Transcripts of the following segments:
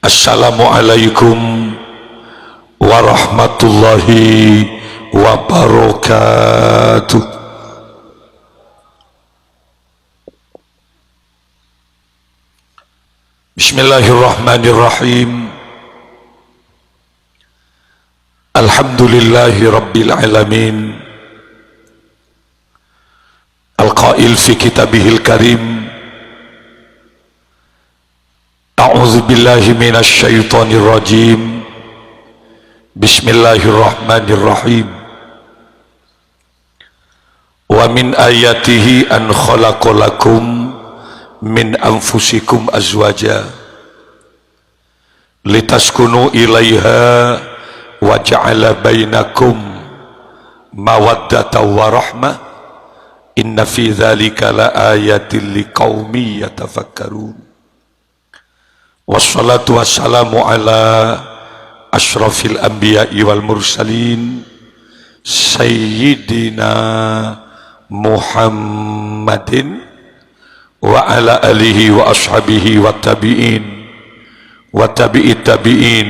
Assalamualaikum warahmatullahi wabarakatuh. Bismillahirrahmanirrahim. Alhamdulillahi rabbil alamin. Al-qail fi kitabihil karim, a'udzu billahi minasy syaithanir rajim. Bismillahirrahmanirrahim. Wa min ayatihi an khalaqalakum min anfusikum azwaja litaskunu ilaiha wa ja'ala bainakum mawaddatan wa rahmah. Inna fi dzalika laayatil liqaumi yatafakkarun. Wassalatu wassalamu ala asyrafil anbiya'i wal mursalin sayyidina Muhammadin wa ala alihi wa ashabihi wa tabi'in wa tabi'it tabi'in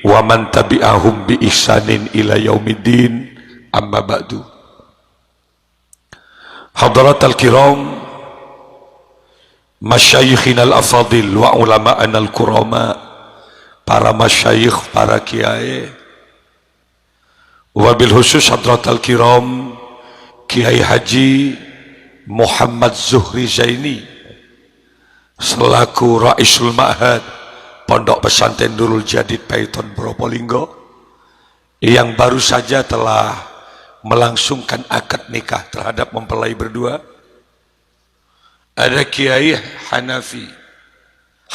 wa man tabi'ahum bi ihsanin ila yaumiddin. Amma ba'du. Hadratal kiram, masyayikhina al-afadil wa ulama'ana al-kurama, para masyayikh, para kiai, wabil khusus hadratal kiram Kiai Haji Muhammad Zuhri Zaini selaku Raisul Ma'had Pondok Pesantren Nurul Jadid Paiton Probolinggo yang baru saja telah melangsungkan akad nikah terhadap mempelai berdua. Ada Kiai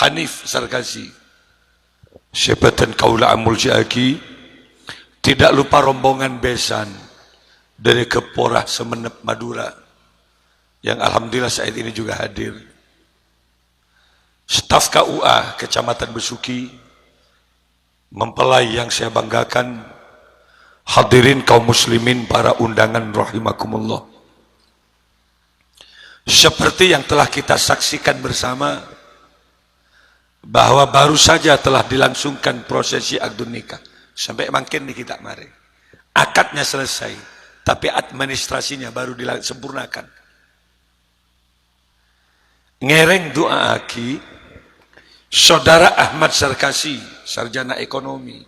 Hanif Sarkasi, Syebatan Kaula Amul Jaki, tidak lupa rombongan besan dari Keporah Semenep Madura yang alhamdulillah saat ini juga hadir. Staf KUA Kecamatan Besuki, mempelai yang saya banggakan, hadirin kaum muslimin, para undangan rahimakumullah. Seperti yang telah kita saksikan bersama bahwa baru saja telah dilangsungkan prosesi akad nikah. Sampai makin nih kita mari. Akadnya selesai, tapi administrasinya baru disempurnakan. Ngereng doa aki Saudara Ahmad Sarkasi, sarjana ekonomi,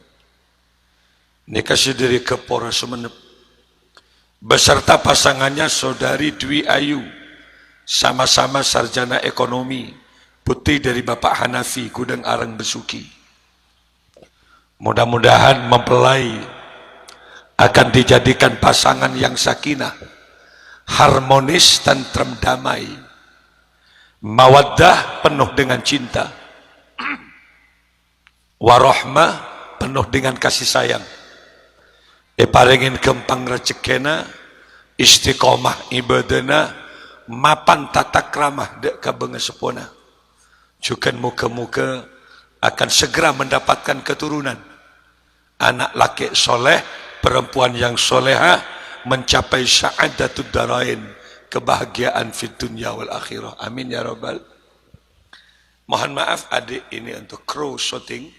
nikah dari Kepora Sumenep, beserta pasangannya Saudari Dwi Ayu, sama-sama sarjana ekonomi, putri dari Bapak Hanafi Gudang Areng Besuki. Mudah-mudahan mempelai akan dijadikan pasangan yang sakinah, harmonis, tentrem, damai, mawaddah penuh dengan cinta, warahmah penuh dengan kasih sayang. Paringin kempang rezekena, istiqomah ibadana, mapan tata kramah dek kabengesepona. Juga muka-muka akan segera mendapatkan keturunan, anak laki soleh, perempuan yang soleha, mencapai sa'adatud darain, kebahagiaan fid dunya wal akhirah. Amin ya rabbal. Mohon maaf adik, ini untuk kru syuting,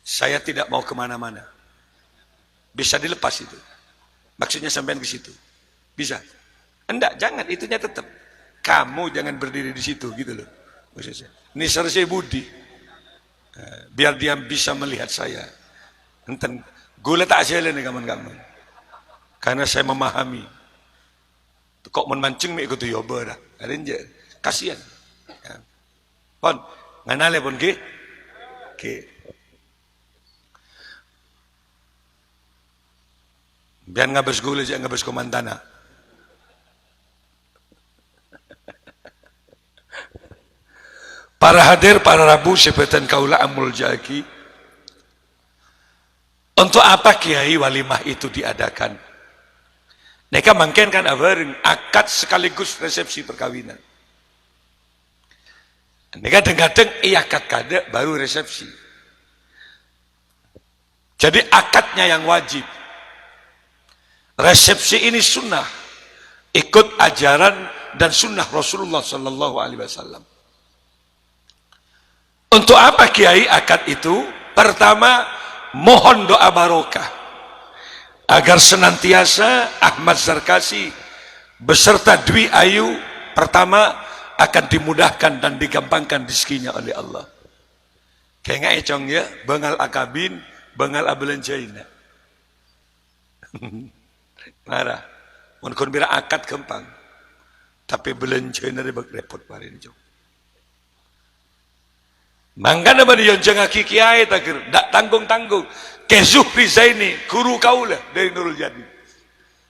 saya tidak mau kemana-mana. Bisa dilepas itu. Maksudnya sampean ke situ. Bisa? Enggak, jangan, itunya tetap. Kamu jangan berdiri di situ gitu loh. Maksudnya. Ini selesai budi. Biar dia bisa melihat saya. Enten gula tak hasilnya nih kawan-kawan. Karena saya memahami. Kok memancing nih ikut yoba dah. Kasihan. Pon, nganale pon ke? Biar ngabes gula aja ngabes komandana. Para hadir, para rabu, Syebatan Kaula Amul Jaki. Untuk apa Kiai walimah itu diadakan? Mereka mungkin kan akad sekaligus resepsi perkawinan. Mereka kadang-kadang akad kada baru resepsi. Jadi akadnya yang wajib. Resepsi ini sunnah, ikut ajaran dan sunnah Rasulullah Sallallahu Alaihi Wasallam. Untuk apa Kiai akad itu? Pertama, mohon doa barokah agar senantiasa Ahmad Zarkasi beserta Dwi Ayu pertama akan dimudahkan dan digampangkan rezekinya oleh Allah. Kayak econg ya, bengal akabin, bengal abelenjaina. Marah, mun kon bira akad gampang, tapi belenjaina rebek repot parin jong. Mangkana bani yonjeng aki kiai takir, dak tanggung-tanggung. Ke Zuhri Zaini, guru kaulah dari Nurul Jadi.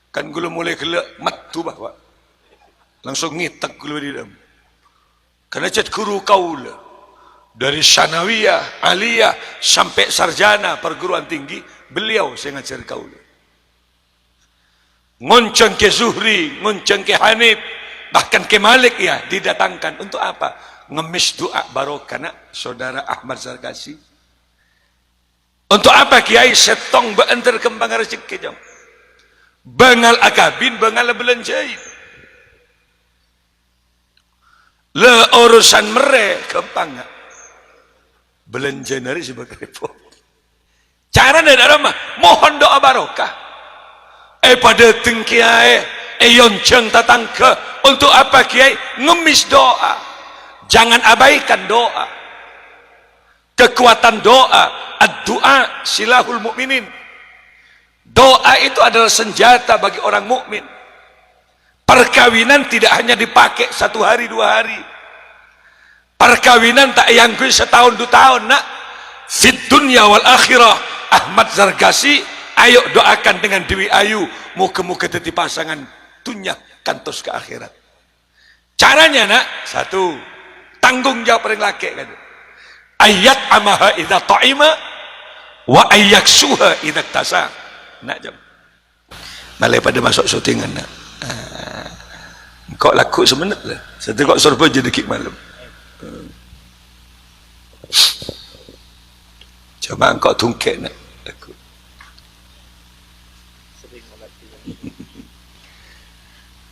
Kan gula mulai gelak matu bahwa langsung ngitak gula di dalam. Karena cat guru kaulah dari Sanawiyah, Aliyah sampai sarjana perguruan tinggi, beliau saya ngajar kaulah. Ngonceng ke Zuhri, ngonceng ke Hanif, bahkan ke Malik ya didatangkan untuk apa? Ngemis doa barokah nak saudara Ahmad Zarkasi. Untuk apa Kiai setong beenter kembang rezeki jam. Bengal akabin, bengal belenjai. Le urusan mere kembang nak. Belenjai nari sebagai repot. Cara dari mah mohon doa barokah. Pada ting Kiai, yonceng tatang ke untuk apa Kiai ngemis doa. Jangan abaikan doa. Kekuatan doa, ad-du'a silahul mukminin. Doa itu adalah senjata bagi orang mukmin. Perkawinan tidak hanya dipakai 1 hari 2 hari. Perkawinan tak yangkui setahun 2 tahun nak. Fit dunya wal akhirah. Ahmad Zarkasi, ayo doakan dengan Dewi Ayu, muka-muka teti pasangan dunya kantos ke akhirat. Caranya nak, 1, tanggung jawab paling laki kan. Ayat amaha idza ta'ima wa ayyaksuha idza tasa. Nak jam. Malai pada masuk syutingan nak. Kok laku semenit lah. Satu kok surba je dekik malam. Coba kau tungkek nak. Laku.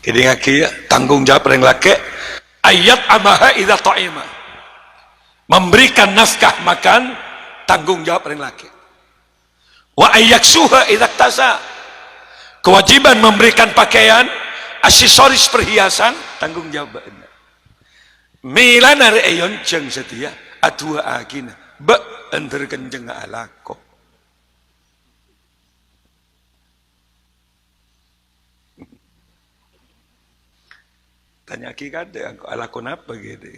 Kini ngaki ya, tanggung jawab paling laki. Ayat amaha idza ta'ima. Memberikan nafkah makan, tanggung jawab paling laki. Wa ayyaksuha idza tasa. Kewajiban memberikan pakaian, aksesoris perhiasan, tanggung jawab. Milana reyon jeng setia, atua akina, be enter kenjeng alako. Tanya ki kada, alakon apa gitu?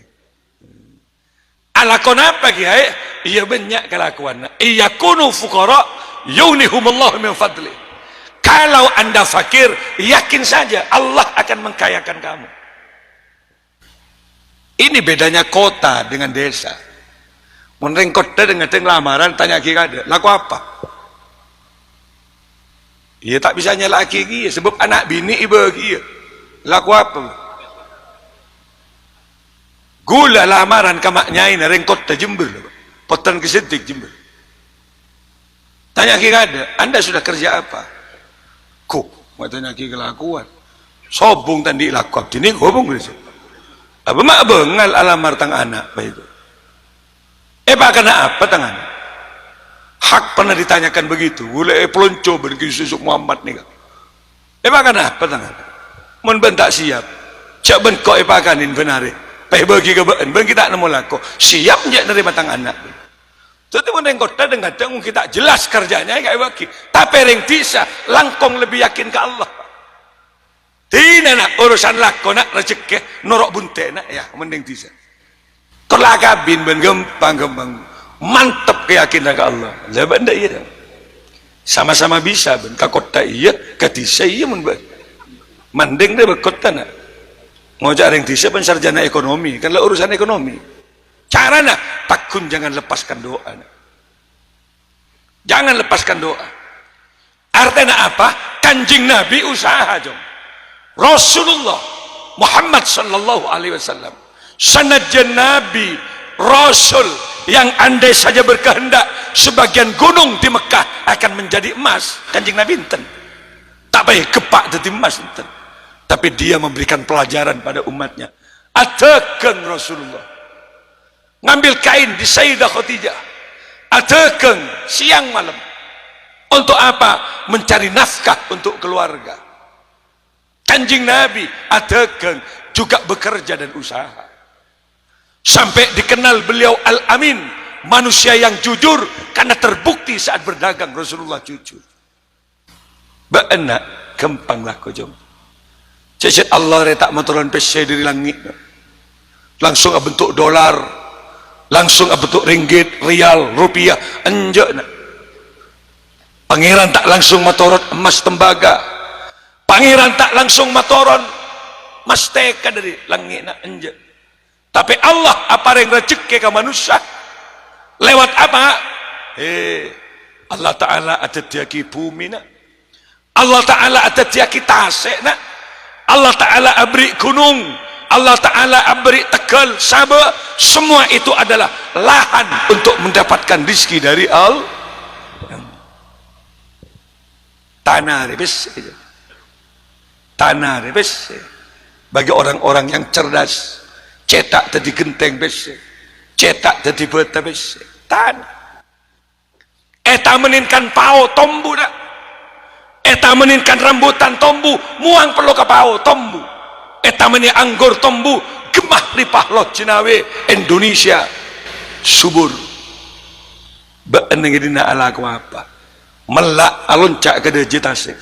Alakon apa kiai? Iya banyak kelakuan. Iya kunu fuqara yughnihumullahu min fadli. Kalau anda fakir, yakin saja Allah akan mengkayakan kamu. Ini bedanya kota dengan desa. Meneng kota dengan lamaran, tanya ki kada, laku apa? Iya tak bisa nyala ki, sebab anak bini ibu ki. Laku apa? Gula lamaran kamaknya ini rengkot ta Jember, potan kesetik Jember. Tanya ki kada, anda sudah kerja apa? Kok, matanya ki kelakuan. Sobung tadi lakukan, ini hubung gitu. Apa mak bengal alamar tang anak apa itu? Pak kena apa tangan? Hak pernah ditanyakan begitu. Gula pelonco berki susuk Muhammad nih. Pak kena apa tangan? Mun bentak siap. Cak ben kok pakanin benare. Peh bagi ke ben kita nemu lako siap je nerima tang anak. Jadi mun kota dengan tanggung kita jelas kerjanya kayak bagi. Tapi ring tisa langkong lebih yakin ke Allah. Tina nak urusan lako nak rezeki norok bunte nak ya mending tisa. Kelakabin ben gampang mantap keyakinan ke Allah. Lah benda iya. Sama-sama bisa ben ka kota iya ka tisa iya mun ben. Mending dia berkota nak. Ngojak ring tisa pun sarjana ekonomi, kan lah urusan ekonomi. Caranya takun jangan lepaskan doa. Jangan lepaskan doa. Artinya apa? Kanjeng Nabi usaha jom. Rasulullah Muhammad sallallahu alaihi wasallam sanajan Nabi Rasul yang andai saja berkehendak sebagian gunung di Mekah akan menjadi emas, Kanjeng Nabi enten. Tak baik kepak jadi emas enten. Tapi dia memberikan pelajaran pada umatnya. Atekeng Rasulullah. ngambil kain di Sayyidah Khadijah, adekeng siang malam. Untuk apa? Mencari nafkah untuk keluarga. Kanjeng Nabi adekeng juga bekerja dan usaha. Sampai dikenal beliau Al-Amin, manusia yang jujur, karena terbukti saat berdagang Rasulullah jujur. Benak gampang lah kau jom. Cecet Allah retak motoran pesai dari langit. Langsung bentuk dolar, langsung bentuk ringgit, rial, rupiah, enjak nak. Pangeran tak langsung motoron emas tembaga. Pangeran tak langsung motoron masteka dari langit nak enjak. Tapi Allah apa yang rezeki ke manusia? Lewat apa? Allah Ta'ala ada diaki bumi nak. Allah Ta'ala ada diaki tasik nak. Allah Ta'ala abri gunung. Allah Ta'ala abri Tegal, Sabah. Semua itu adalah lahan untuk mendapatkan rezeki dari Allah. Tanah rebes. Tanah rebes. Bagi orang-orang yang cerdas, cetak jadi genteng bes. Cetak jadi bata bes. Tanah. Eta meninkan pao tombu dak. Eta meninkan rambutan tombu, muang perlu ke pao tombu. Eta meni anggur tombu, gemah lipah loh Cinawe Indonesia subur. Beeneng dina ala ku apa? Melak aloncak ke dejitasik.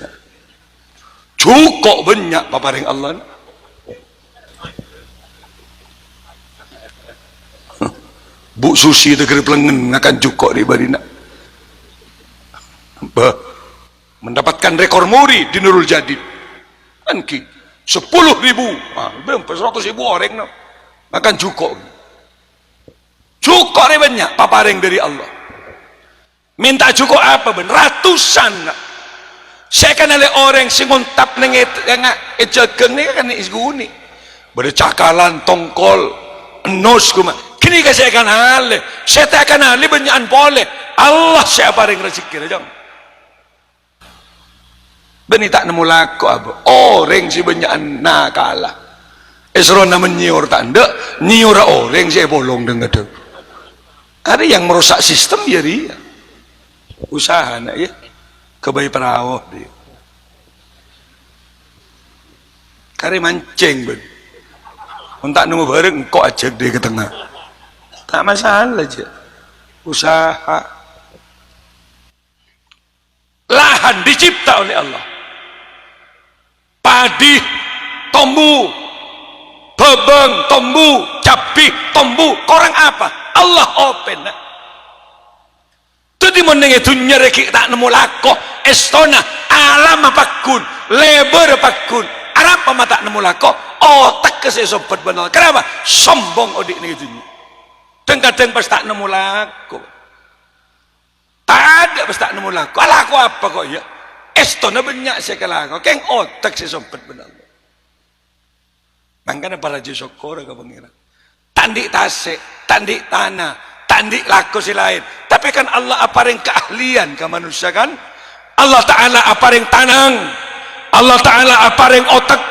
Cukup banyak paparing Allah. Bu Susi tegeri pelengen akan cukup di barina. Mendapatkan rekor muri di Nurul Jadid. Anki 10.000, belum 100.000 orang no. Akan cukup. Cukup banyak paparing dari Allah. Minta cukup apa ben? Ratusan. Saya kan ada orang sing ngontap nang ejegeng ni kan isguni. Bercakalan tongkol enos kuma. Kini ka saya kan hale. Saya tak akan hale banyakan boleh. Allah saya paring rezeki rajang. Beni tak nemu laku apa. Orang si banyakan nakala. Esro nama nyiur tak ndak. Nyiur orang si bolong dengar tu. Ada yang merusak sistem ya dia. Usaha nak ya. Kebaik perawah dia. Kari mancing ben. Untuk nemu bareng kok ajak dia ke tengah. Tak masalah aja. Usaha. Lahan dicipta oleh Allah. Padi, tombu, bebeng, tombu, cabai, tombu, korang apa? Allah open. Tadi mendengar dunia reki tak nemu lakoh, estona, alam apakun, lebar apakun, Arab apa tak nemu lakoh, otak ke sobat benar. Kenapa? Sombong odik ni dunia. Kadang-kadang pas tak nemu lakoh. Tak ada pas tak nemu lakoh. Lakoh apa kok ya? Estona banyak saya lakoh. Keng otak si sobat benar. Makanya para jisokor ke pengiran. Tandik tasik, tandik tanah, tandik laku si lain. Tapi kan Allah aparing keahlian ke manusia kan? Allah Ta'ala aparing tanang, Allah Ta'ala aparing otak,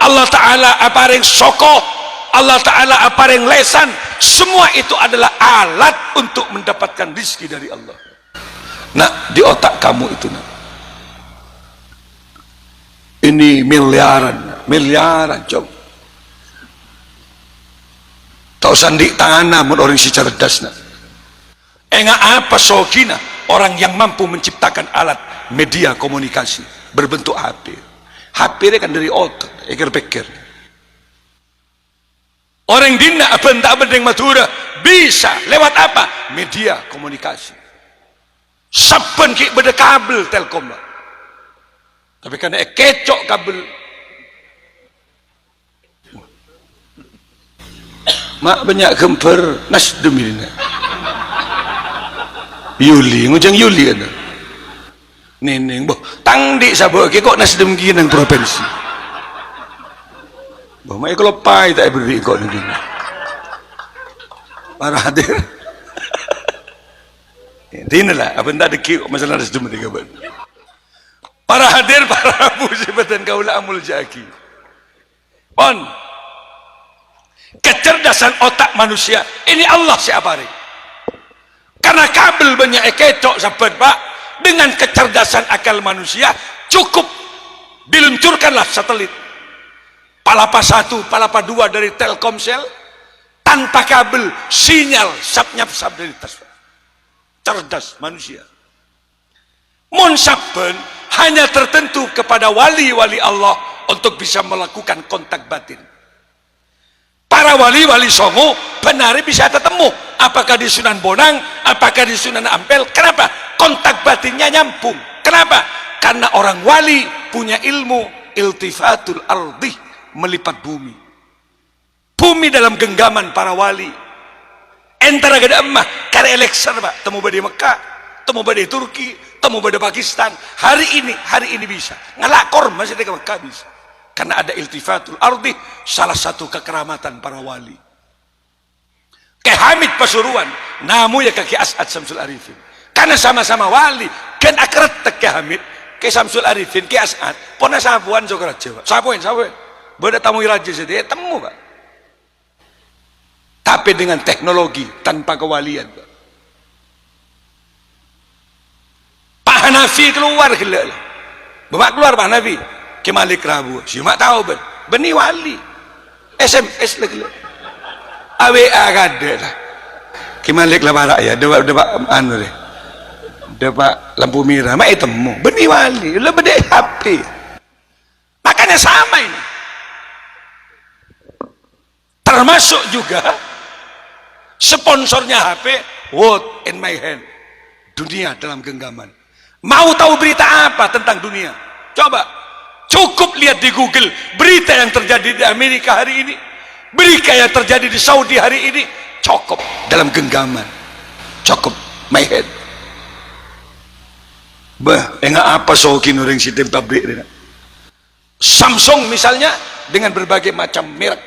Allah Ta'ala aparing soko, Allah Ta'ala aparing lesan. Semua itu adalah alat untuk mendapatkan rezeki dari Allah. Nah, di otak kamu itu nak. Ini miliaran coba. Tak usah di tanah mun orang si cerdas nak. Enggak apa sogina orang yang mampu menciptakan alat media komunikasi berbentuk HP. HP ini kan dari otak, pikir-pikir. Orang dina apa entah berdeng Madura bisa lewat apa? Media komunikasi. Saben ki beda kabel Telkom lah. Tapi kan kecok kabel. Mak banyak gemper Nasdem ini. Yuli, ngujang Yuli kan. Neneng boh, tangdik sabuk kok Nasdem gini nang provinsi. Boh, mak kalau pai tak beri kok nanti. Para hadir. Dina lah, apa ndak deki masalah Nasdem ni kabar. Para hadir, para musibatan kaula amul jaki. Pon. Kecerdasan otak manusia ini Allah siapari. Karena kabel banyak kecok sahabat Pak, dengan kecerdasan akal manusia cukup diluncurkanlah satelit Palapa 1, Palapa 2 dari Telkomsel tanpa kabel, sinyal sap-nyap-sap dari tas. Cerdas manusia. Mun saben hanya tertentu kepada wali-wali Allah untuk bisa melakukan kontak batin. Para wali-wali songo benar bisa ketemu, apakah di Sunan Bonang, apakah di Sunan Ampel. Kenapa? Kontak batinnya nyambung. Kenapa? Karena orang wali punya ilmu iltifatul ardi, melipat bumi. Bumi dalam genggaman para wali. Entara gada emah karena elekser Pak, temu badi Mekah, temu badi Turki, temu badi Pakistan. Hari ini bisa ngelakor masih di Mekah bisa, karena ada iltifatul ardi, salah satu kekeramatan para wali. Ke Hamid Pasuruan namu ya kaki As'ad Samsul Arifin, karena sama-sama wali kan akret ke Hamid ke Samsul Arifin ke As'ad pernah sabuan juga raja sabuan beda tamu raja sedih temu Pak, tapi dengan teknologi tanpa kewalian Pak. Pak Hanafi keluar gila, bapak keluar Pak Hanafi ke Malik Rabu, si mak tahu beni wali SMS lagi AWA kada lah ke Malik lah barak ya dewa anu deh dewa lampu merah mak temu beni wali lah beda HP. Makanya sama ini, termasuk juga sponsornya HP World in my hand, dunia dalam genggaman. Mau tahu berita apa tentang dunia? Coba cukup lihat di Google berita yang terjadi di Amerika hari ini, berita yang terjadi di Saudi hari ini, cukup dalam genggaman, cukup my head. Bah, enggak apa sokin orang sistem pabrik ini. Samsung misalnya dengan berbagai macam merek,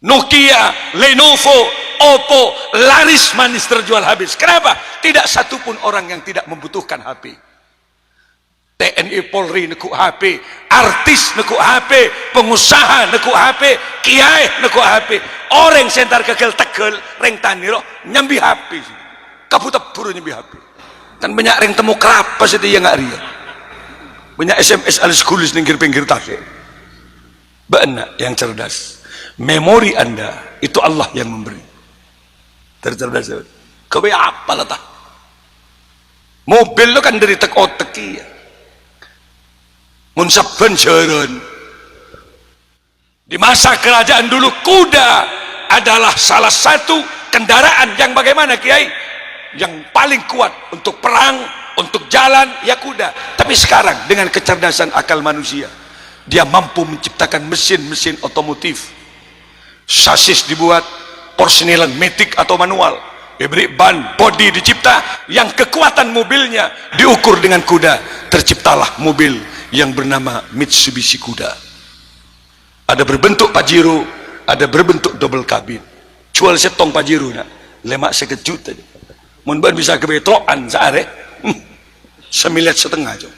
Nokia, Lenovo, Oppo, laris manis terjual habis. Kenapa? Tidak satupun orang yang tidak membutuhkan HP. TNI Polri nekuk HP, artis nekuk HP, pengusaha nekuk HP, kiai nekuk HP, orang sentar kegel tegel reng taniro nyambi HP, kaputa buru nyambi HP. Kan banyak reng temu kerapas itu yang nggak ria, banyak SMS alis kulis pinggir-pinggir tasik. Benar yang cerdas, memori Anda itu Allah yang memberi. Tercerdas kau apa lah tak? Mobil lo kan dari teki ya, munsaben jaran. Di masa kerajaan dulu kuda adalah salah satu kendaraan yang bagaimana Kiai, yang paling kuat untuk perang, untuk jalan ya kuda. Tapi sekarang dengan kecerdasan akal manusia, dia mampu menciptakan mesin-mesin otomotif, sasis dibuat, porsinelan metik atau manual, diberi ban, bodi dicipta, yang kekuatan mobilnya diukur dengan kuda. Terciptalah mobil yang bernama Mitsubishi Kuda. Ada berbentuk Pajero, ada berbentuk double kabin. Jual setong Pajero nak, lemak sekejut aja. Mungkin bisa kebetroan sehari, 1,5 miliar aja.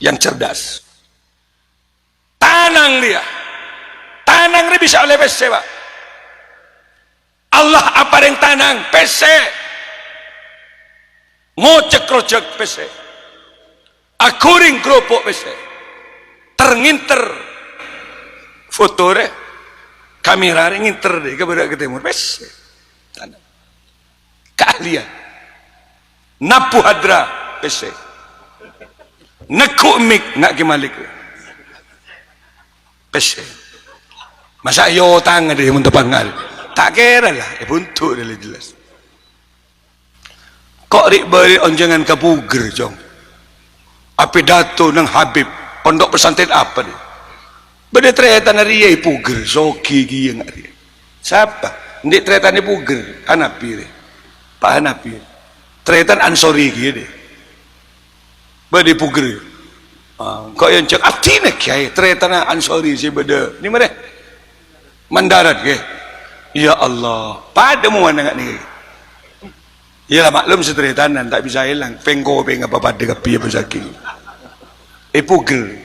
Yang cerdas, tanang dia bisa oleh PC Pak. Allah apa yang tanang PC, ngocek-rocek PC, akuring keropok PC, ternginter foto re kamera nginter deh kepada ketemu PC, tanang keahlian napu hadra PC, nekuk mik nak kimalik PC. Masa yo tangan dia mun tepangal tak kira lah buntu dia jelas. Kok rik beri onjangan ke puger jong api dato nang Habib pondok pesantren apa dia beda tretan hari ya puger soki giyang hari siapa ndik tretan puger Hanapi Pak Hanapi tretan Ansori gih deh beda puger. Kok yang cek artinya kiai tretan Ansori si beda ni mana mendarat ke? Ya Allah, pada mu mana ni? Ya maklum seteritanan tak bisa hilang. Pengko peng apa pada kapi apa saking. Pugel.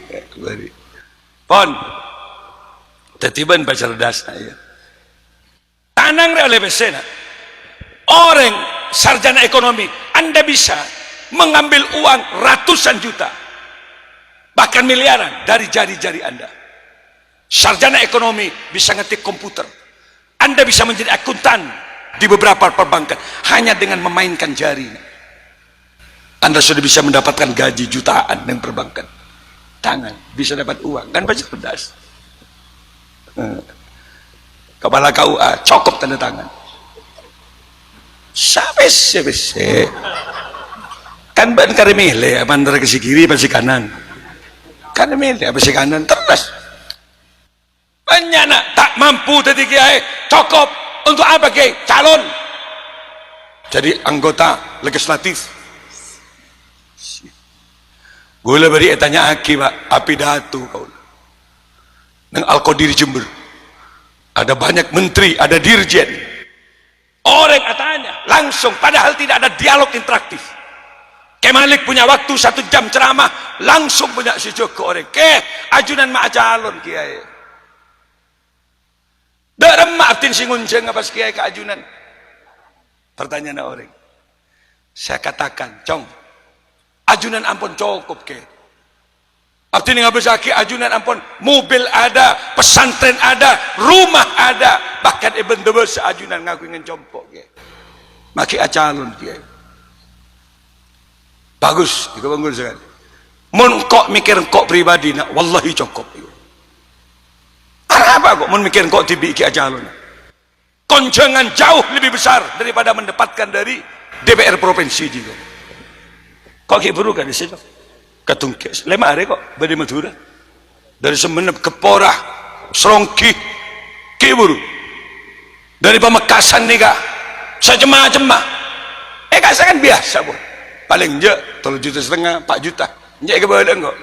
Pon. Tetiban cerdas ya. Tanang oleh pesena. Orang sarjana ekonomi, Anda bisa mengambil uang ratusan juta, bahkan miliaran dari jari-jari Anda. Sarjana ekonomi bisa ngetik komputer. Anda bisa menjadi akuntan di beberapa perbankan hanya dengan memainkan jari. Anda sudah bisa mendapatkan gaji jutaan dengan perbankan. Tangan bisa dapat uang, kan pasti cerdas. Kepala KUA cokop tanda tangan. Sampai kan ban kare mele antara ke kiri apa kanan. Kan mele apa kanan terus. Banyak nak tak mampu tadi kiai cokop untuk apa kiai? Calon jadi anggota legislatif. Gula beri tanya aki pak api datu kau. Nang Al-Qadir Jember ada banyak menteri, ada dirjen. Orang katanya langsung, padahal tidak ada dialog interaktif. Malik punya waktu 1 jam ceramah, langsung punya si Joko orang. Ajunan mak calon kiai. Darem maafin si ngunceng apa kiai ke ajunan. Pertanyaan orang. Saya katakan, cong, ajunan ampun cukup ke. Artinya nggak bisa ajunan ampun, mobil ada, pesantren ada, rumah ada, bahkan ibn debes ajunan ngaku ingin compok ke. Maki acalon kiai. Bagus, itu bagus sekali. Mun kok mikir kok pribadi nak, wallahi cukup. Apa kok mun mikir kok tibi ki acalon? Konjangan jauh lebih besar daripada mendapatkan dari DPR provinsi juga. Kok ki buru kan di situ? Katungkes, 5 hari kok dari Madura, dari Semenep ke Porah, Serongki, Kiburu, dari Pamekasan nih kak, sejemah-jemah. Kasih kan biasa bu, paling je 3,5 juta, 4 juta, je ke bawah kok.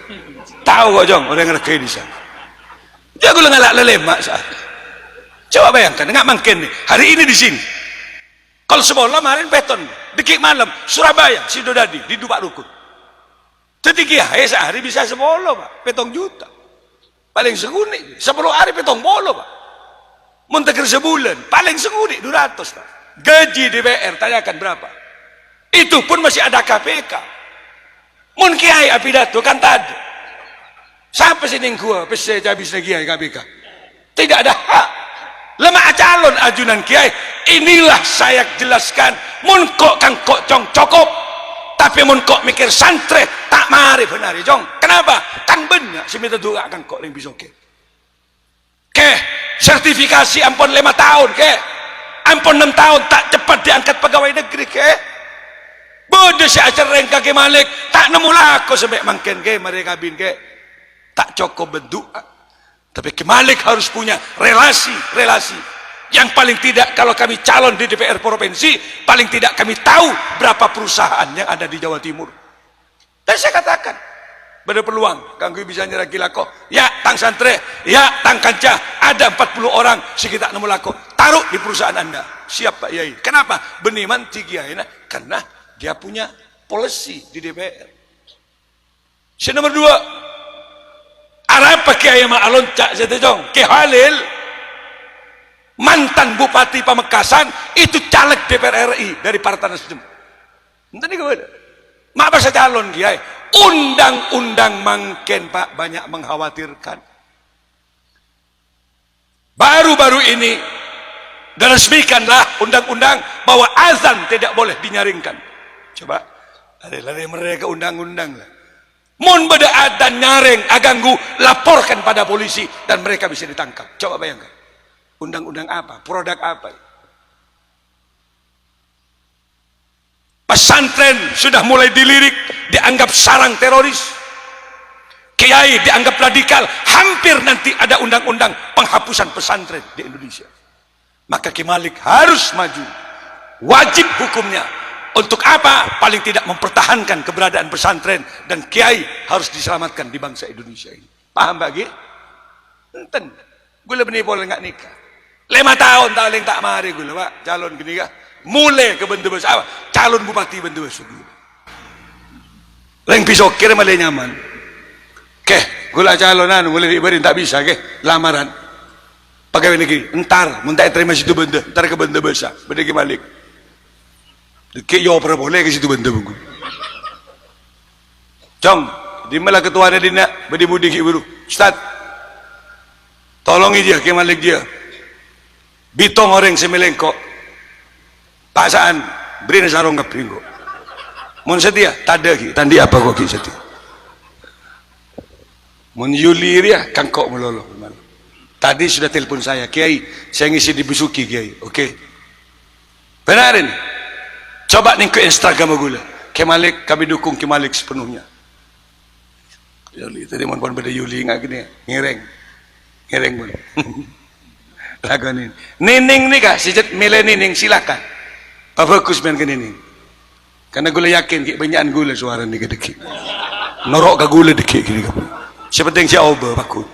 Tahu kok jong orang yang kerja di sana. Jago ngalak lelemak saat. Coba bayangkan, nggak mungkin nih hari ini di sini. Kalau semalam kemarin beton, dikik malam Surabaya, Sidodadi di Dubak Rukun. Jadi kiai sehari bisa 10 pak, 7 juta. Paling seguni, 10 hari 7 bolo pak. Muntakir sebulan, paling seguni 200 pak. Gaji DPR, tanyakan berapa? Itu pun masih ada KPK. Mun kiai apidato kan tadi. Sampai sini gua, pasti habis lagi kiai KPK. Tidak ada hak. Lemah calon ajunan kiai. Inilah saya jelaskan. Mun kok kang kok cong cokop. Tapi mun kok mikir santre tak mari benar jong. Kenapa? Kan benar si minta doa kan kok yang bisa ke. Sertifikasi ampun 5 tahun ke. Ampun 6 tahun tak cepat diangkat pegawai negeri ke. Bodoh si acereng kaki Malik tak nemu laku sampai mangken ke mereka bin ke. Tak cukup berdoa. Tapi Malik harus punya relasi. Yang paling tidak kalau kami calon di DPR provinsi, paling tidak kami tahu berapa perusahaan yang ada di Jawa Timur. Dan saya katakan, pada peluang, kanggo bisa nyerah gila kok. Ya, tang santre, ya, tang kancah, ada 40 orang, sekitar 6 lako. Taruh di perusahaan Anda. Siap Pak Yai. Kenapa? Beniman tiga ya, karena dia punya policy di DPR. Nomor 2, Arab pakai ayam alon cak setejong, ke Halil. Mantan Bupati Pamekasan itu caleg DPR RI dari Partai Nasdem. Entah kemana. Mak bahasa calon kiai. Undang-undang mangken pak banyak mengkhawatirkan. Baru-baru ini diresmikanlah undang-undang bahwa azan tidak boleh dinyaringkan. Coba lari-lari mereka undang-undang lah. Mun beda adzan nyaring aganggu laporkan pada polisi dan mereka bisa ditangkap. Coba bayangkan. Undang-undang apa? Produk apa? Pesantren sudah mulai dilirik, dianggap sarang teroris. Kiai dianggap radikal. Hampir nanti ada undang-undang penghapusan pesantren di Indonesia. Maka Ki Malik harus maju. Wajib hukumnya. Untuk apa? Paling tidak mempertahankan keberadaan pesantren dan kiai harus diselamatkan di bangsa Indonesia ini. Paham bagi? Enten. Gue lebih boleh nggak nikah. 5 tahun tak mari gue pak calon gini kah mulai ke bentuk besar calon bupati bentuk besar leng pisau kira malah nyaman gue lah calonan mulai diberi tak bisa lamaran pegawai negeri entar minta terima situ benda entar ke benda besar benda ke balik dikit yo pernah boleh ke situ benda bungku cong di malah ketua ada dina bedi budi ki buru Ustaz tolongi dia ke malik dia bitong orang semelengkok paksaan beri sarong ke pinggo mun setia tada ki tandi apa kok ki setia mun yuli dia kangkok melolo tadi sudah telepon saya Kiai saya ngisi di Bisuki Kiai oke benar ini coba nih ke Instagram gula Kemalik kami dukung Kemalik sepenuhnya Yuli tadi mau pada Yuli nggak gini ngereng pun lagu ini nining nih kak sejak milih nining silakan bagus main ke nining karena gula yakin banyakan gula suara nih kedeki norok ke gula deki gini kamu sepenting si oba bagus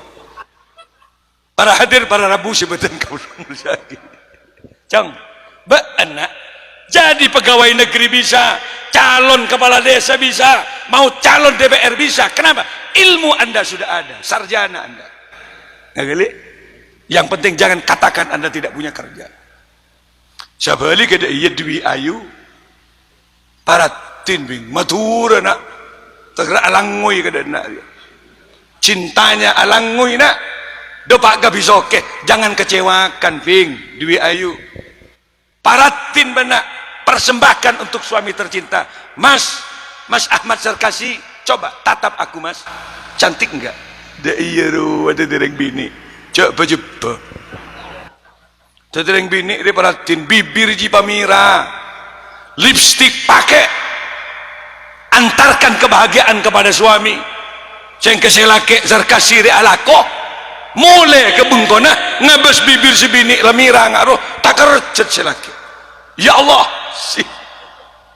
para hadir para rabu sebetulnya kamu lagi cang anak jadi pegawai negeri bisa calon kepala desa bisa mau calon DPR bisa kenapa ilmu anda sudah ada sarjana anda nggak kali yang penting jangan katakan anda tidak punya kerja sabali kada iya dwi ayu para tinbing matura nak tegra alangui kada nak cintanya alangui nak dopak gak bisa oke jangan kecewakan ping dwi ayu paratin benak persembahkan untuk suami tercinta mas Ahmad Sarkasi coba tatap aku mas cantik enggak da iya ru ada dereng bini coba dereng bini dia paratin bibir ji pamira lipstick pakai antarkan kebahagiaan kepada suami cengke selake Sarkasi re alako mulai ke bengkona ngabes bibir si bini lemira ngaruh tak kercet selake ya Allah sih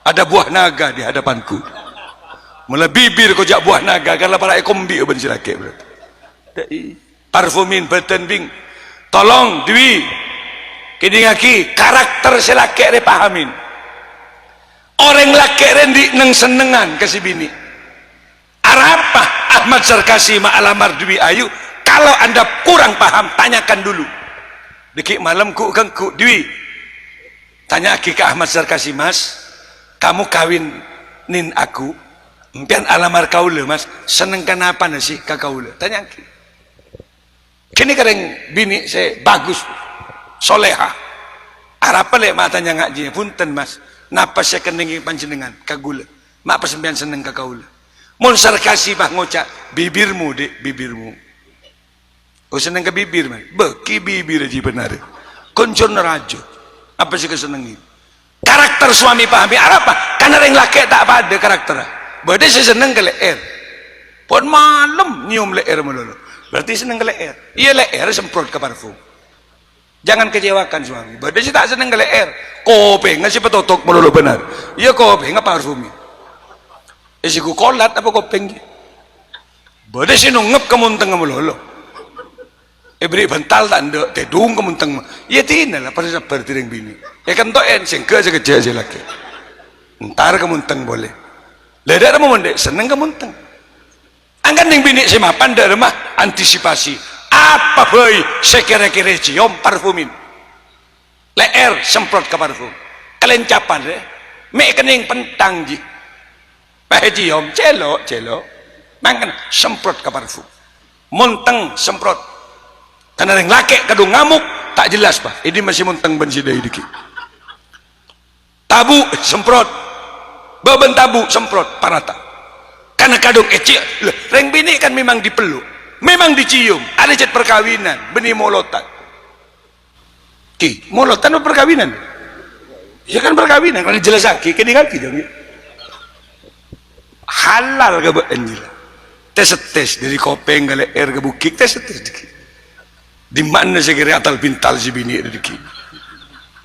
ada buah naga di hadapanku mulai bibir kau jak buah naga karena para ekombi ben silake parfumin beten bing tolong Dwi kini ngaki karakter silake re pahamin orang laki rendi neng senengan kasih bini arapa Ahmad Sarkasi ma alamar Dwi Ayu kalau anda kurang paham tanyakan dulu dikit malam ku Dwi tanya ke Ahmad Sarkasi mas kamu kawinin aku empian alamar kaula mas seneng kenapa sih kakaula tanya ki kini kadang bini saya bagus soleha arapa le matanya ngaji punten mas napa saya kenengi panjenengan kagula mak pesembian seneng kakaula mun Sarkasi bah ngocak bibirmu dek bibirmu oh seneng ke bibir mas beki bibir aja benar koncon rajo apa sih kesenengi karakter suami pahami apa karena yang laki tak ada karakter berarti saya seneng ke leher pun malam nyium leher melulu berarti seneng ke leher iya leher semprot ke parfum jangan kecewakan suami berarti saya tak seneng ke leher kopi ngasih petotok melulu benar iya kopi nggak parfumnya isi ku kolat apa kopi berarti saya nungep kemunteng melulu beri bental tak ada tedung kemunteng ya tina lah pada sabar tireng bini ya kan toen singke sekejap aja lagi ntar kemunteng boleh leda mau mendek seneng kemunteng angkan yang bini si mapan dari mah antisipasi apa boy sekira-kira cium parfumin leer semprot ke parfum kalian capan deh mek kening pentang ji pahe cium celo mangkan semprot ke parfum munteng semprot karena yang laki kadung ngamuk tak jelas pak ini masih munteng bensidai dikit tabu semprot beban tabu semprot parata karena kadung kecil reng bini kan memang dipeluk memang dicium ada cat perkawinan benih molotan ki molotan apa perkawinan ya kan perkawinan kalau jelas aki kini kaki dong ya halal ke benjila tes dari kopeng ke leher ke bukik tes dikit di mana saya kira atal pintal si bini ada dikit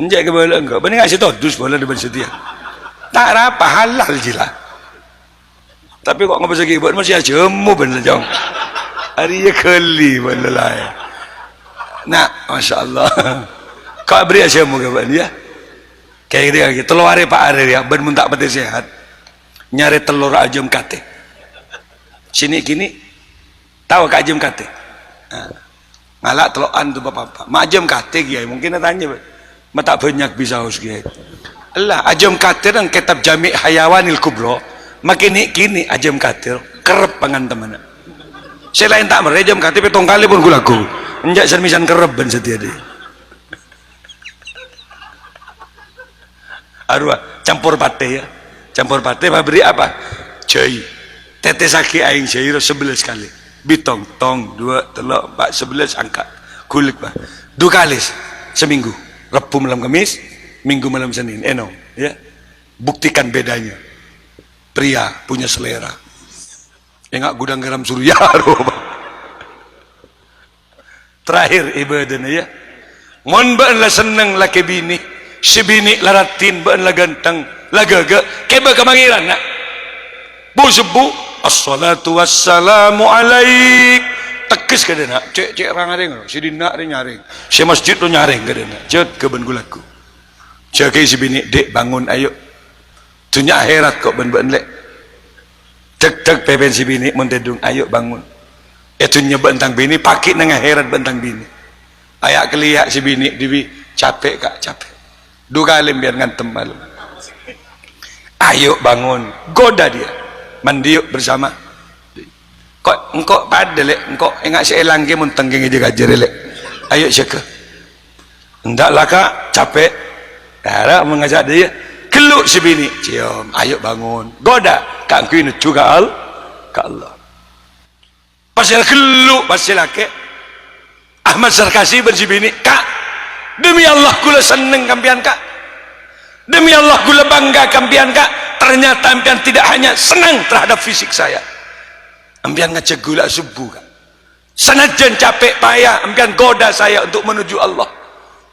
enjak ke bola enggak bening ngasih todus bola depan setia tak apa halal jila tapi kok nggak bisa kibut masih jemu bener jong hari ya keli bener lah ya nah masya Allah kau beri aja mu kawan ya kayak gitu telur hari pak hari ya ben muntak pati sehat nyari telur ajam kate sini kini tahu kak ajam kate nah. ngalak telokan tu bapak majam kate kiai mungkin tanya tak banyak bisa us kiai Allah ajam kate nang kitab Jami' Hayawanil Kubra makin kini ajam kate kerep pangan teman selain tak merejam kate petong kali pun gulaku enjak sermisan kerep ben setia dia arwah campur pate ya campur pate beri apa cai tetes aki aing cair 11 kali bitong tong 2 telok 4 11 angkat kulik bah 2 kali seminggu Rabu malam Kamis Minggu malam Senin enong ya buktikan bedanya pria punya selera enggak gudang garam surya terakhir ibadahnya ya mon baen lah seneng laki bini si bini laratin baen lah ganteng lah gaga keba kemangiran nak bu sebu assalatu wassalamu alaik tekis ke dena cek rangaring si dina ring nyaring si masjid tu nyaring ke dena cet ke ben gulaku cek si bini dek bangun ayo tunya akhirat kok ben lek tek pepen si bini mun tedung ayo bangun itu nyebut tentang bini pakai nang akhirat bentang bini ayak keliak si bini dibi capek kak capek 2 kali biar ngantem malam ayo bangun goda dia mandi yuk bersama kok engkau pada lek engkau enggak seelang ke mun tenggeng aja gajer lek ayo syaka ndaklah kak capek darah mengajak dia keluk si bini cium ayo bangun goda kak kuwi juga al ka Allah pasal keluk pasal laki Ahmad Sarkasi bersi bini kak demi Allah kula seneng kampian kak demi Allah kula bangga kampian kak ternyata kampian tidak hanya senang terhadap fisik saya ampian ngecek gula subuh kan senajan capek payah ampian goda saya untuk menuju Allah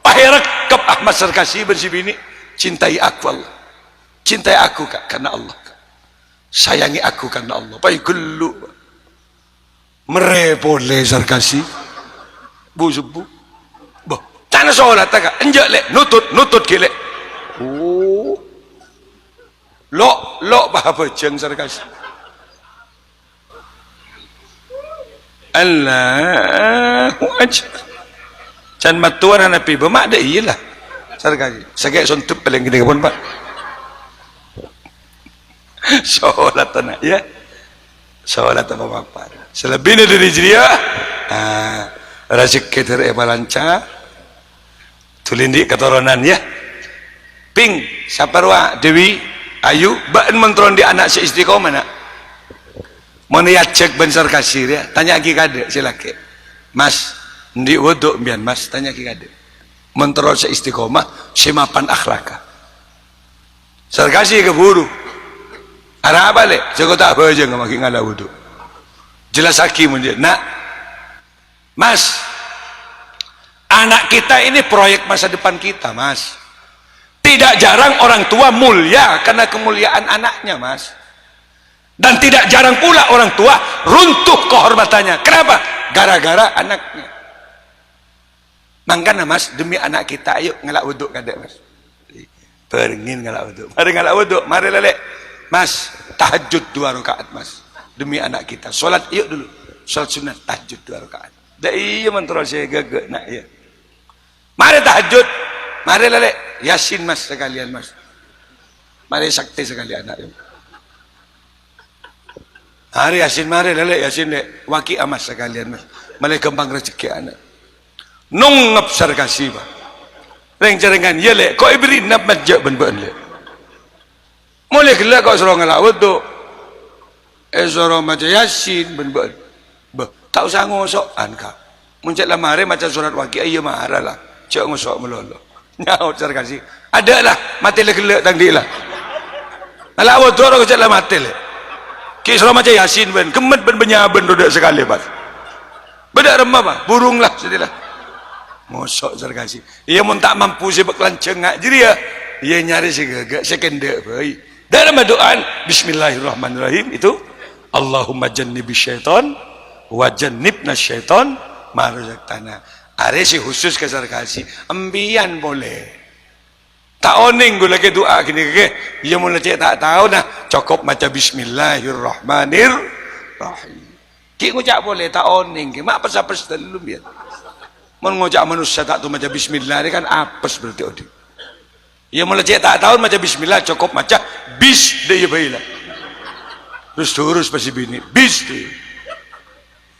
akhirnya ke Ahmad Sarkasi bersih bini cintai aku Allah cintai aku kak karena Allah kak. Sayangi aku karena Allah pai gelu merepole Sarkasi bu subuh boh cana sholat kak enjak lek nutut gile oh lo apa jeng Sarkasi Allahu Akbar can matuan anak piba mak ada iyalah Sarkasi segek suntup paling gede pun pak sholat anak ya sholat apa selebihnya dari jiria rasik keter ebalanca tulindi keturunan ya ping saparwa Dewi Ayu baen mentron di anak si istiqomah nak mau niat cek ben Sarkasi ya tanya lagi kade silakan mas ndi wuduk mbian mas tanya lagi kade mentron si istiqomah si mapan akhlaka Sarkasi keburu arah balik jago tak apa aja nggak makin ngalah wuduk jelas hakim dia nak mas anak kita ini proyek masa depan kita mas tidak jarang orang tua mulia karena kemuliaan anaknya mas dan tidak jarang pula orang tua runtuh kehormatannya kenapa? Gara-gara anaknya makanya mas demi anak kita ayo ngelak wuduk kadek mas peringin ngelak wuduk mari ngelak wuduk mari lelek mas tahajud 2 rakaat mas demi anak kita sholat yuk dulu sholat sunat tahajud 2 rakaat dah iya mentera saya gagak nak ya mari tahajud mari lelek yasin mas sekalian mas mari sakti sekalian anak yuk hari yasin mari lelek yasin lek waki amas sekalian mas mari gampang rezeki anak nungap Sarkasi pak reng jaringan ya lek kok ibri nap majak ben-ben lek mulai gelak kok suruh ngelawat tu suruh macam yasin ben-ben tak usah ngosokan kak muncak lah mari macam surat wakil iya marah lah cak ngosok melolo nyaut Sarkasi ada lah mati lah gelak tangdi lah ngelawat tu orang kecil lah mati lah kis suruh macam yasin ben kemet ben benyaben rodak sekali pas bedak remah pak burung lah sedih lah ngosok Sarkasi ia mun tak mampu sebab kelanceng ngak jadi ya ia nyari si gagak sekendek baik dalam doa bismillahirrahmanirrahim itu Allahumma jannibi syaitan wa jannibna syaitan ma razaqtana are si khusus ke Sarkasi ambian boleh tak oning gue lagi doa gini ke ia mulai cek tak tahu nah cukup macam bismillahirrahmanirrahim ki ngucap boleh tak oning ki mak pas dulu biar Mun ngojak manusia tak tu macam bismillah ni kan apes berarti odi. Ya mulai cek tak tahu macam bismillah cukup macam bis dia baiklah. Terus pasti bini bis dia.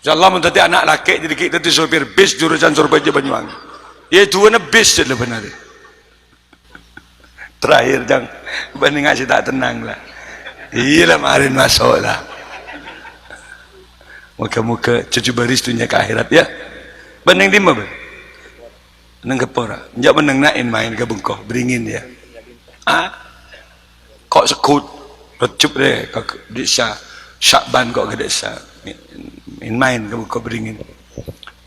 Insyaallah mun tadi anak laki jadi kita sopir bis jurusan Surabaya Banyuwangi. Ya tuana bis je benar. Terakhir jang banding asyik tak tenang lah. Iyalah marin masuk lah. Muka-muka cucu baris dunia ke akhirat ya. Beneng di mana? Beneng ke pora. Njak beneng nain main ke bengkoh beringin ya. Kok sekut recup deh kok desa Syakban kok ke desa. Main ke bengkoh beringin.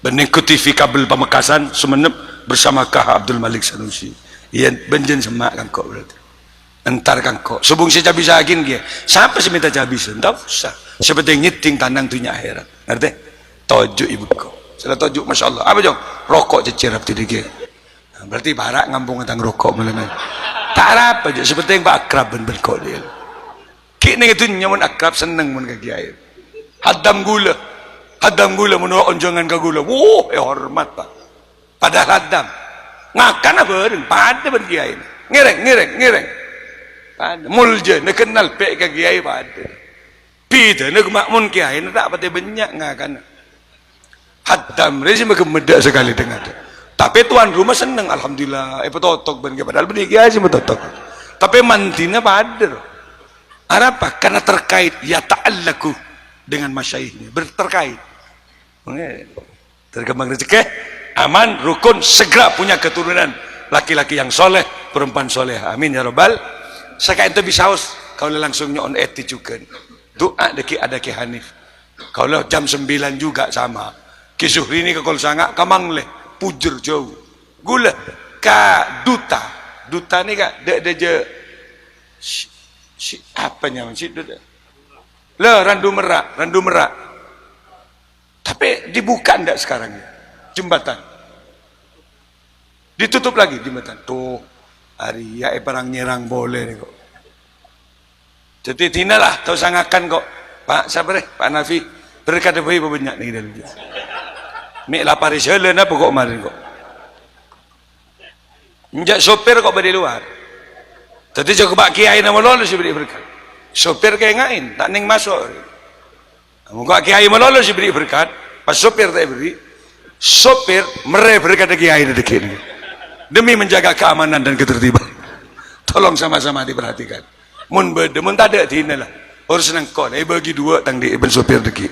Beneng ke TV kabel Pamekasan Sumenep bersama Kah Abdul Malik Sanusi. Iya benjen semak kan kok berarti. Entar kan kok. Sebung saya bisa agin dia. Siapa sih minta habis? Entah usah. Seperti nyiting tandang dunia akhirat. Ngerti? Tojuk ibu kau. Setelah tojuk Masya Allah. Apa jom? Rokok cecir apa tadi dia. Berarti barak ngampung tentang rokok mulai. Tak apa je. Seperti yang Pak Akrab ben kok dia. Kini itu nyaman akrab seneng mun kaki air. Hadam gula menurut onjongan ke gula. Wuh, hormat Pak. Padahal hadam. Ngakan apa ring? Pada ben kiai. Ngireng. Pada mulje nak kenal pek ke kiai pada. Pita nak makmun kiai nak tak pati banyak ngakan. Hadam rezim kemedak sekali dengar. Tapi tuan rumah senang alhamdulillah. Petotok ben padahal benih kiai sih petotok. Tapi mantina pada. Apa? Karena terkait ya ta'allaku dengan masyaihnya. Berterkait. Terkembang rezeki, aman, rukun, segera punya keturunan laki-laki yang soleh, perempuan soleh. Amin ya rabbal. Sekarang itu bisa haus. Kalau langsung nyon eti juga. Doa deki ada Ki Hanif. Kalau jam 9 juga sama. Ki Zuhri ini ke kol sanga kamang leh pujur jauh. Gula ka duta. Duta ni kak de je si apa nyaman si duta. Lah randu merak. Tapi dibuka ndak sekarang ya? Jembatan. Ditutup lagi jembatan. Tuh hari ya perang nyerang boleh nih kok. Jadi tinalah tahu sangakan kok. Pak sabar Pak Nafi berkata banyak nih dalam dia. Mik lapar iselen apa kok kemarin kok. Njak sopir kok beri luar. Jadi jauh Pak Kiai nama lolos beri berkat. Sopir kayak ngain tak ning masuk. Muka Kiai melolos beri berkat. Pas sopir tak beri. Sopir mere berkat Kiai dekat ini. Demi menjaga keamanan dan ketertiban. Tolong sama-sama diperhatikan. Mun tak ada tina lah. Harus senang kau. Bagi dua tang di ibn sopir dekat.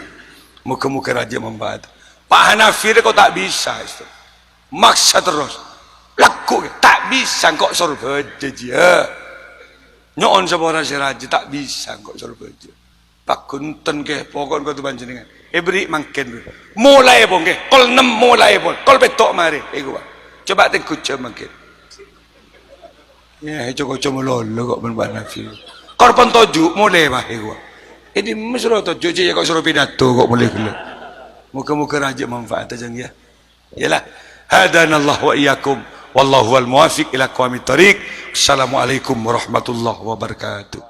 Muka-muka raja membantu. Pak Hanafi kau tak bisa. Maksa terus. Laku tak bisa kok suruh kerja dia. Nyon seborang si raja tak bisa kok suruh kerja. Pak Kunten ke pokok kau tu panjenengan. Beri mangken. Mulai pun ke. Kol 6 mulai pun. Kol betok mari. Gua. Coba tengok mangken. Ya, coba lolo kok Pak Hanafi. Korban tojuk mulai bah gua. Ini mesra tojuk je kok suruh pidato kok mulai gula. Muka-muka raja manfaat aja ya. Yalah. Hadanallahu wa iyyakum. Wallahu wal muwafiq ila aqwamit thariq. Assalamualaikum warahmatullahi wabarakatuh.